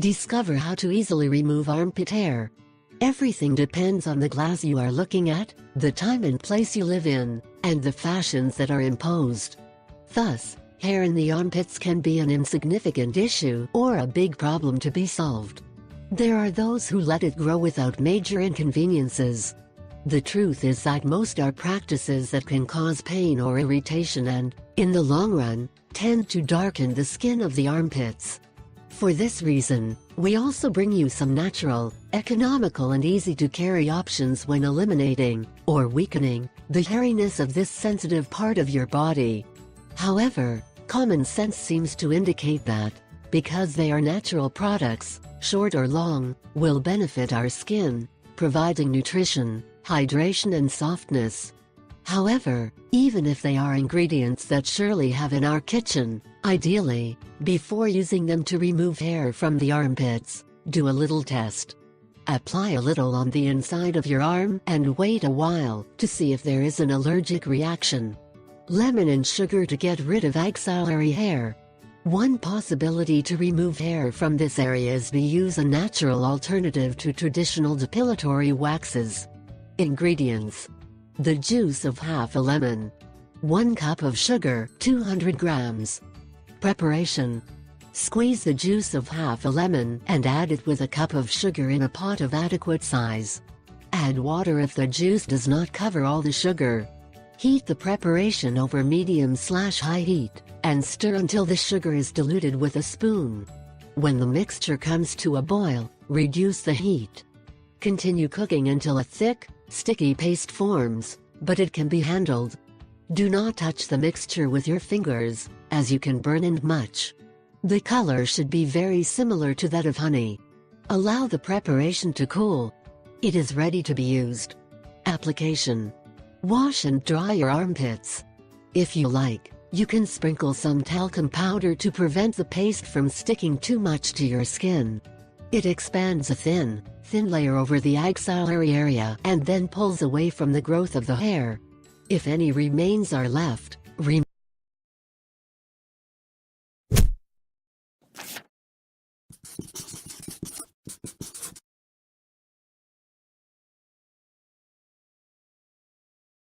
Discover how to easily remove armpit hair. Everything depends on the glass you are looking at, the time and place you live in, and the fashions that are imposed. Thus, hair in the armpits can be an insignificant issue or a big problem to be solved. There are those who let it grow without major inconveniences. The truth is that most are practices that can cause pain or irritation and, in the long run, tend to darken the skin of the armpits. For this reason, we also bring you some natural, economical and easy-to-carry options when eliminating, or weakening, the hairiness of this sensitive part of your body. However, common sense seems to indicate that, because they are natural products, short or long, will benefit our skin, providing nutrition, hydration and softness. However, even if they are ingredients that surely have in our kitchen, ideally, before using them to remove hair from the armpits, do a little test. Apply a little on the inside of your arm and wait a while to see if there is an allergic reaction. Lemon and sugar to get rid of axillary hair. One possibility to remove hair from this area is to use a natural alternative to traditional depilatory waxes. Ingredients: the juice of half a lemon, 1 cup of sugar, 200 grams. Preparation: squeeze the juice of half a lemon and add it with a cup of sugar in a pot of adequate size. Add water if the juice does not cover all the sugar. Heat the preparation over medium/high heat, and stir until the sugar is diluted with a spoon. When the mixture comes to a boil, reduce the heat. Continue cooking until a thick, sticky paste forms, but it can be handled. Do not touch the mixture with your fingers, as you can burn it much. The color should be very similar to that of honey. Allow the preparation to cool. It is ready to be used. Application: wash and dry your armpits. If you like, you can sprinkle some talcum powder to prevent the paste from sticking too much to your skin. It expands a thin layer over the axillary area and then pulls away from the growth of the hair. If any remains are left, remove